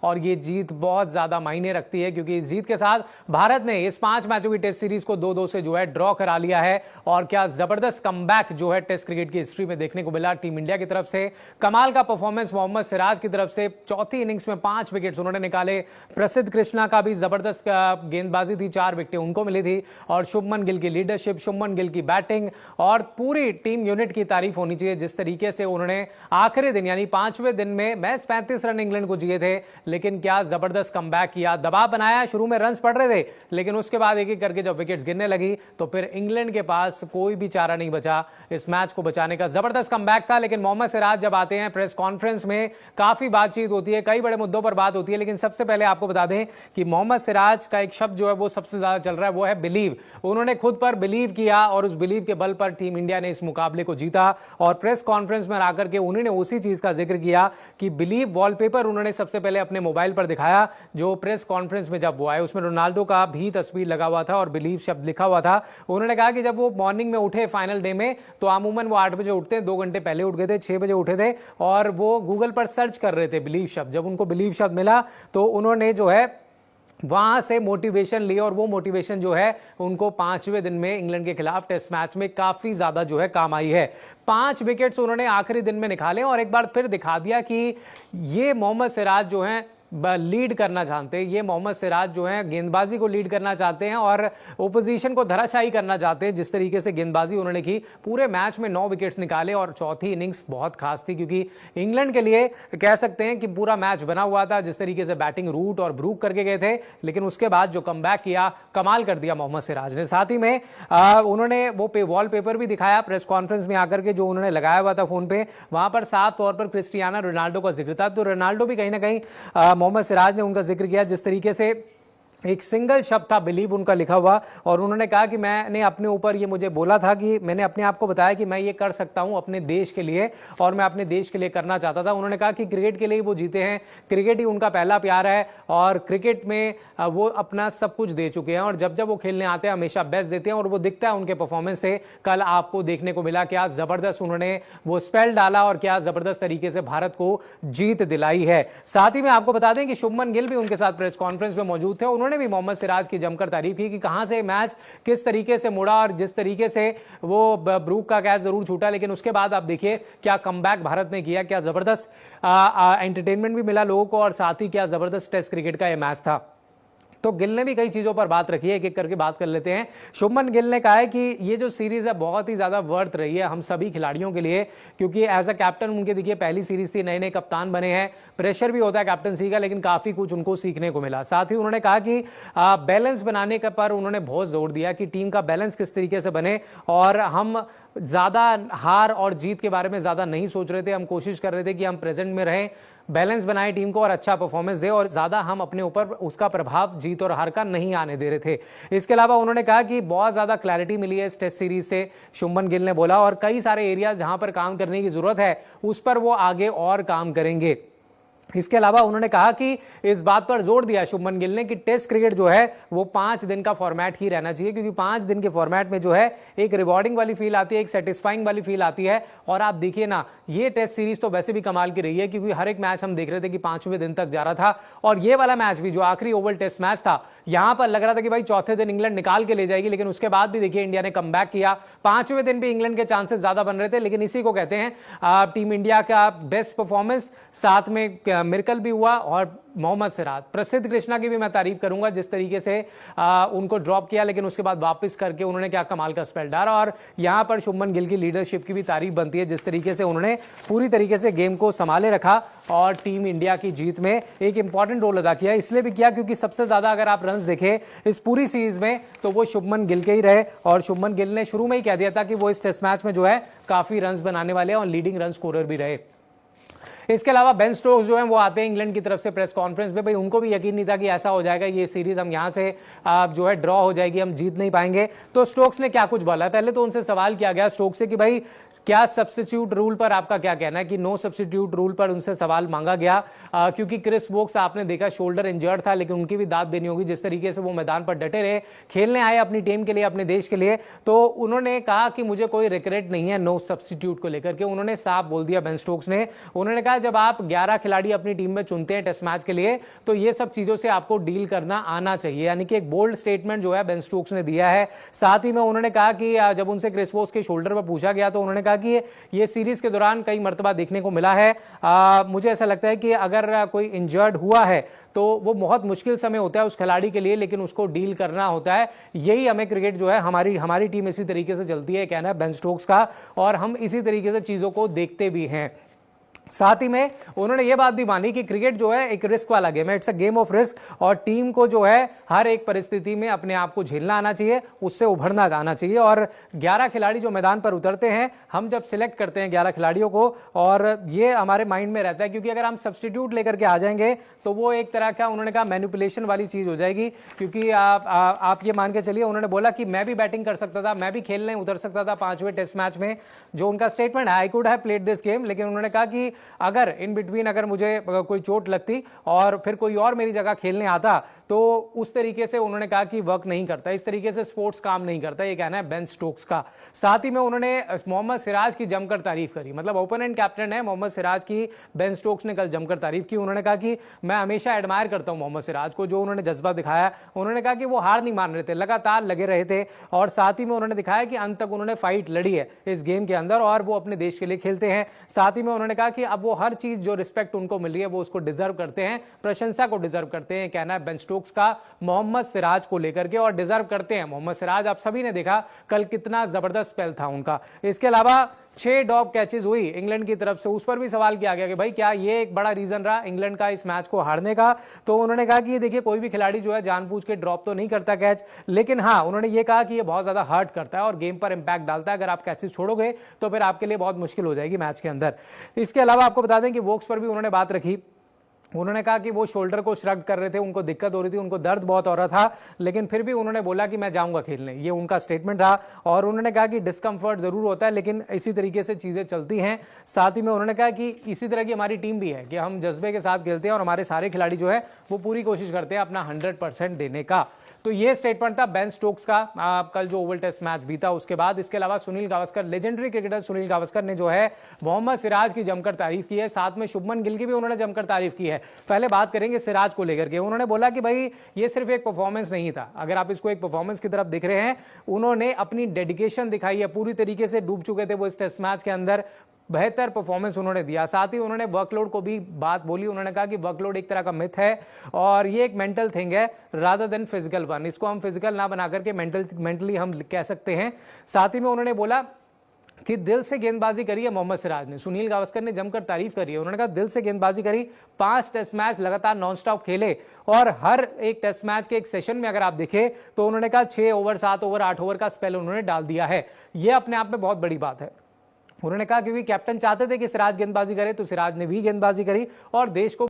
और ये जीत बहुत ज्यादा मायने रखती है, क्योंकि इस जीत के साथ भारत ने इस 5 मैचों की टेस्ट सीरीज को 2-2 से जो है ड्रॉ करा लिया है। और क्या जबरदस्त कमबैक जो है टेस्ट क्रिकेट की हिस्ट्री में देखने को मिला टीम इंडिया की तरफ से। कमाल का परफॉर्मेंस मोहम्मद सिराज की तरफ से, चौथी इनिंग्स में 5 विकेट्स उन्होंने निकाले। प्रसिद्ध कृष्णा का भी जबरदस्त गेंदबाजी थी, 4 विकेटें उनको मिली थी। और शुभमन गिल की लीडरशिप, शुभमन गिल की बैटिंग और पूरी टीम यूनिट की तारीफ होनी चाहिए, जिस तरीके से उन्होंने आखिरी दिन यानी 5वें दिन में मैच 35 रन इंग्लैंड को जिए थे, लेकिन क्या जबरदस्त कमबैक किया, दबाव बनाया। शुरू में रन्स पड़ रहे थे, लेकिन उसके बाद एक एक करके जब विकेट्स गिरने लगी तो फिर इंग्लैंड के पास कोई भी चारा नहीं बचा इस मैच को बचाने का। जबरदस्त कमबैक था। लेकिन मोहम्मद सिराज जब आते हैं प्रेस कॉन्फ्रेंस में काफी बातचीत होती है, कई बड़े मुद्दों पर बात होती है, लेकिन सबसे पहले आपको बता दें कि मोहम्मद सिराज का एक शब्द जो है वो सबसे ज्यादा चल रहा है, वो है बिलीव। उन्होंने खुद पर बिलीव किया और उस बिलीव के बल पर टीम इंडिया ने इस मुकाबले को जीता। और प्रेस कॉन्फ्रेंस में आकर के उन्होंने उसी चीज का जिक्र किया कि बिलीव वॉलपेपर उन्होंने सबसे पहले अपने मोबाइल पर दिखाया, जो प्रेस कॉन्फ्रेंस में जब वो आए उसमें रोनाल्डो का भी तस्वीर लगा हुआ था और बिलीव शब्द लिखा हुआ था। उन्होंने कहा कि जब वो मॉर्निंग में उठे फाइनल डे में, तो अमूमन वो 8 बजे उठते हैं, 2 घंटे पहले उठ गए थे, 6 बजे उठे थे और वो गूगल पर सर्च कर रहे थे बिलीव शब्द। जब उनको बिलीव शब्द मिला तो उन्होंने जो है वहां से मोटिवेशन ली और वो मोटिवेशन जो है उनको 5वें दिन में इंग्लैंड के खिलाफ टेस्ट मैच में काफी ज्यादा जो है काम आई है। 5 विकेट्स उन्होंने आखिरी दिन में निकाले और एक बार फिर दिखा दिया कि ये मोहम्मद सिराज जो है लीड करना चाहते हैं, ये मोहम्मद सिराज जो है गेंदबाजी को लीड करना चाहते हैं और ओपोजिशन को धराशायी करना चाहते हैं। जिस तरीके से गेंदबाजी उन्होंने की, पूरे मैच में 9 विकेट्स निकाले और चौथी इनिंग्स बहुत खास थी, क्योंकि इंग्लैंड के लिए कह सकते हैं कि पूरा मैच बना हुआ था। जिस तरीके से बैटिंग रूट और ब्रूक करके गए थे, लेकिन उसके बाद जो कमबैक किया, कमाल कर दिया मोहम्मद सिराज ने। साथ ही में उन्होंने वो वॉलपेपर भी दिखाया प्रेस कॉन्फ्रेंस में आकर के, जो उन्होंने लगाया हुआ था फोन पे, वहां पर साफ तौर पर क्रिस्टियानो रोनाल्डो का जिक्र था। तो रोनाल्डो भी कहीं ना कहीं मोहम्मद सिराज ने उनका जिक्र किया, जिस तरीके से एक सिंगल शब्द था बिलीव उनका लिखा हुआ। और उन्होंने कहा कि मैंने अपने ऊपर ये मुझे बोला था कि मैंने अपने आप को बताया कि मैं ये कर सकता हूं अपने देश के लिए, और मैं अपने देश के लिए करना चाहता था। उन्होंने कहा कि क्रिकेट के लिए वो जीते हैं, क्रिकेट ही उनका पहला प्यार है और क्रिकेट में वो अपना सब कुछ दे चुके हैं और जब जब वो खेलने आते हैं हमेशा बेस्ट देते हैं और वो दिखता है उनके परफॉर्मेंस से। कल आपको देखने को मिला क्या जबरदस्त उन्होंने वो स्पेल डाला और क्या जबरदस्त तरीके से भारत को जीत दिलाई है। साथ ही में आपको बता दें कि शुभमन गिल भी उनके साथ प्रेस कॉन्फ्रेंस में मौजूद थे। उन्होंने भी मोहम्मद सिराज की जमकर तारीफ की कि कहां से मैच किस तरीके से मुड़ा और जिस तरीके से वो ब्रूक का कैच जरूर छूटा, लेकिन उसके बाद आप देखिए क्या कमबैक भारत ने किया, क्या जबरदस्त एंटरटेनमेंट भी मिला लोगों को और साथ ही क्या जबरदस्त टेस्ट क्रिकेट का यह मैच था। तो गिल ने भी कई चीजों पर बात रखी है, एक एक करके बात कर लेते हैं। शुभमन गिल ने कहा है कि ये जो सीरीज है बहुत ही ज्यादा वर्थ रही है हम सभी खिलाड़ियों के लिए, क्योंकि एज अ कैप्टन उनके देखिए पहली सीरीज थी, नए नए कप्तान बने हैं, प्रेशर भी होता है कैप्टनसी का, लेकिन काफी कुछ उनको सीखने को मिला। साथ ही उन्होंने कहा कि बैलेंस बनाने का पर उन्होंने बहुत जोर दिया कि टीम का बैलेंस किस तरीके से बने, और हम ज्यादा हार और जीत के बारे में ज्यादा नहीं सोच रहे थे, हम कोशिश कर रहे थे कि हम प्रेजेंट में रहें, बैलेंस बनाए टीम को और अच्छा परफॉर्मेंस दे, और ज्यादा हम अपने ऊपर उसका प्रभाव जीत और हार का नहीं आने दे रहे थे। इसके अलावा उन्होंने कहा कि बहुत ज्यादा क्लैरिटी मिली है इस टेस्ट सीरीज से, शुभमन गिल ने बोला, और कई सारे एरियाज जहां पर काम करने की जरूरत है उस पर वो आगे और काम करेंगे। इसके अलावा उन्होंने कहा कि इस बात पर जोर दिया शुभमन गिल ने कि टेस्ट क्रिकेट जो है वो 5 दिन का फॉर्मेट ही रहना चाहिए, क्योंकि 5 दिन के फॉर्मेट में जो है एक रिवॉर्डिंग वाली फील आती है, एक सेटिस्फाइंग वाली फील आती है। और आप देखिए ना, ये टेस्ट सीरीज तो वैसे भी कमाल की रही है, क्योंकि हर एक मैच हम देख रहे थे कि 5वें दिन तक जा रहा था, और ये वाला मैच भी जो आखिरी ओवल टेस्ट मैच था, यहां पर लग रहा था कि भाई चौथे दिन इंग्लैंड निकाल के ले जाएगी, लेकिन उसके बाद भी देखिए इंडिया ने कमबैक किया। 5वें दिन भी इंग्लैंड के चांसेस ज्यादा बन रहे थे, लेकिन इसी को कहते हैं टीम इंडिया का बेस्ट परफॉर्मेंस, साथ में मिरेकल भी हुआ। और मोहम्मद सिराज, प्रसिद्ध कृष्णा की भी मैं तारीफ करूंगा, जिस तरीके से उनको ड्रॉप किया लेकिन उसके बाद वापस करके उन्होंने क्या कमाल का स्पेल डाला। और यहां पर शुभमन गिल की लीडरशिप की भी तारीफ बनती है, जिस तरीके से उन्होंने पूरी तरीके से गेम को संभाले रखा और टीम इंडिया की जीत में एक इंपॉर्टेंट रोल अदा किया। इसलिए भी किया क्योंकि सबसे ज्यादा अगर आप रन्स देखें इस पूरी सीरीज में तो वो शुभमन गिल के ही रहे, और शुभमन गिल ने शुरू में ही कह दिया था कि वो इस टेस्ट मैच में जो है काफी रन्स बनाने वाले और लीडिंग रन स्कोरर भी रहे। इसके अलावा बेन स्टोक्स जो है वो आते हैं इंग्लैंड की तरफ से प्रेस कॉन्फ्रेंस में, भाई उनको भी यकीन नहीं था कि ऐसा हो जाएगा, ये सीरीज हम यहां से जो है ड्रॉ हो जाएगी, हम जीत नहीं पाएंगे। तो स्टोक्स ने क्या कुछ बोला, पहले तो उनसे सवाल किया गया स्टोक्स से कि भाई क्या सब्स्टिट्यूट रूल पर आपका क्या कहना है कि नो सब्स्टिट्यूट रूल पर उनसे सवाल मांगा गया? क्योंकि क्रिस वोक्स आपने देखा शोल्डर इंजर्ड था, लेकिन उनकी भी दाद देनी होगी। जिस तरीके से वो मैदान पर डटे रहे, खेलने आए अपनी टीम के लिए, अपने देश के लिए, तो उन्होंने कहा कि मुझे कोई रिग्रेट नहीं है नो सब्स्टिट्यूट को लेकर के। उन्होंने साफ बोल दिया बेन स्टोक्स ने। उन्होंने कहा जब आप 11 खिलाड़ी अपनी टीम में चुनते हैं टेस्ट मैच के लिए, तो ये सब चीजों से आपको डील करना आना चाहिए। यानी कि एक बोल्ड स्टेटमेंट जो है बेन स्टोक्स ने दिया है। साथ ही में उन्होंने कहा कि जब उनसे क्रिस वोक्स के शोल्डर पर पूछा गया तो उन्होंने कहा कि ये सीरीज के दौरान कई मर्तबा देखने को मिला है। मुझे ऐसा लगता है कि अगर कोई इंजर्ड हुआ है तो वो बहुत मुश्किल समय होता है उस खिलाड़ी के लिए, लेकिन उसको डील करना होता है। यही हमें क्रिकेट जो है, हमारी टीम इसी तरीके से चलती है, कहना है बेन स्टोक्स का, और हम इसी तरीके से चीजों को देखते भी हैं। साथ ही में उन्होंने ये बात भी मानी कि क्रिकेट जो है एक रिस्क वाला गेम है, it's a game of risk, और टीम को जो है हर एक परिस्थिति में अपने आप को झेलना आना चाहिए, उससे उभरना आना चाहिए। और 11 खिलाड़ी जो मैदान पर उतरते हैं, हम जब सिलेक्ट करते हैं 11 खिलाड़ियों को, और ये हमारे माइंड में रहता है, क्योंकि अगर हम सब्स्टिट्यूट लेकर के आ जाएंगे तो वो एक तरह का, उन्होंने कहा, मैनिपुलेशन वाली चीज हो जाएगी। क्योंकि आप ये मान के चलिए, उन्होंने बोला कि मैं भी बैटिंग कर सकता था, मैं भी खेलने उतर सकता था 5वें टेस्ट मैच में, जो उनका स्टेटमेंट है, I could have played this game. लेकिन उन्होंने कहा कि अगर इन बिटवीन अगर मुझे कोई चोट लगती और फिर कोई और मेरी जगह खेलने आता, तो उस तरीके से उन्होंने कहा कि वर्क नहीं करता, इस तरीके से स्पोर्ट्स काम नहीं करता, ये कहना है बेन स्टोक्स का। साथ ही में उन्होंने मोहम्मद सिराज की जमकर तारीफ करी, मतलब ओपोनेंट कैप्टन है मोहम्मद सिराज की, बेन स्टोक्स ने कल जमकर तारीफ की। उन्होंने कहा कि मैं हमेशा एडमायर करता हूं मोहम्मद सिराज को, जो उन्होंने जज्बा दिखाया। उन्होंने कहा कि वो हार नहीं मान रहे थे, लगातार लगे रहे थे, और साथ ही में उन्होंने दिखाया कि अंत तक उन्होंने फाइट लड़ी है इस गेम के अंदर, और वो अपने देश के लिए खेलते हैं। साथ ही में उन्होंने कहा कि अब वो हर चीज, जो रिस्पेक्ट उनको मिल रही है, वो उसको डिजर्व करते हैं, प्रशंसा को डिजर्व करते हैं, कहना है बेन स्टोक्स का मोहम्मद सिराज को लेकर के, और डिजर्व करते हैं मोहम्मद सिराज। आप सभी ने देखा कल कितना जबरदस्त स्पेल था उनका। इसके अलावा 6 डॉग कैचेज हुई इंग्लैंड की तरफ से, उस पर भी सवाल किया गया कि भाई क्या ये एक बड़ा रीजन रहा इंग्लैंड का इस मैच को हारने का? तो उन्होंने कहा कि देखिए, कोई भी खिलाड़ी जो है जानबूझ के ड्रॉप तो नहीं करता कैच, लेकिन हाँ, उन्होंने ये कहा कि ये बहुत ज्यादा हर्ट करता है और गेम पर इंपैक्ट डालता है। अगर आप कैचेज छोड़ोगे तो फिर आपके लिए बहुत मुश्किल हो जाएगी मैच के अंदर। इसके अलावा आपको बता दें कि वोक्स पर भी उन्होंने बात रखी। उन्होंने कहा कि वो शोल्डर को श्रग कर रहे थे, उनको दिक्कत हो रही थी, उनको दर्द बहुत हो रहा था, लेकिन फिर भी उन्होंने बोला कि मैं जाऊंगा खेलने, ये उनका स्टेटमेंट रहा। और उन्होंने कहा कि डिस्कम्फर्ट जरूर होता है, लेकिन इसी तरीके से चीजें चलती हैं। साथ ही में उन्होंने कहा कि इसी तरह की हमारी टीम भी है कि हम जज्बे के साथ खेलते हैं, और हमारे सारे खिलाड़ी जो है वो पूरी कोशिश करते हैं अपना 100% देने का। तो ये स्टेटमेंट था बेन स्टोक्स का कल जो ओवल टेस्ट मैच बीता उसके बाद। इसके अलावा सुनील गावस्कर, लेजेंडरी क्रिकेटर सुनील गावस्कर ने जो है मोहम्मद सिराज की जमकर तारीफ की है, साथ में शुभमन गिल की भी उन्होंने जमकर तारीफ की है। पहले बात करेंगे सिराज को लेकर के। उन्होंने बोला कि भाई ये सिर्फ एक परफॉर्मेंस नहीं था, अगर आप इसको एक परफॉर्मेंस की तरफ देख रहे हैं, उन्होंने अपनी डेडिकेशन दिखाई है, पूरी तरीके से डूब चुके थे वो इस टेस्ट मैच के अंदर, बेहतर परफॉर्मेंस उन्होंने दिया। साथ ही उन्होंने वर्कलोड को भी बात बोली। उन्होंने कहा कि वर्कलोड एक तरह का मिथ है और ये एक मेंटल थिंग है रादर देन फिजिकल वन, इसको हम फिजिकल ना बना करके मेंटली हम कह सकते हैं। साथ ही में उन्होंने बोला कि दिल से गेंदबाजी करी है मोहम्मद सिराज ने। सुनील गावस्कर ने जमकर तारीफ करी है, उन्होंने कहा दिल से गेंदबाजी करी, 5 टेस्ट मैच लगातार नॉनस्टॉप खेले, और हर एक टेस्ट मैच के एक सेशन में अगर आप देखें तो उन्होंने कहा 6 ओवर, 7 ओवर, 8 ओवर का स्पेल उन्होंने डाल दिया है। यह अपने आप में बहुत बड़ी बात है। उन्होंने कहा क्योंकि कैप्टन चाहते थे कि सिराज गेंदबाजी करे, तो सिराज ने भी गेंदबाजी करी और देश को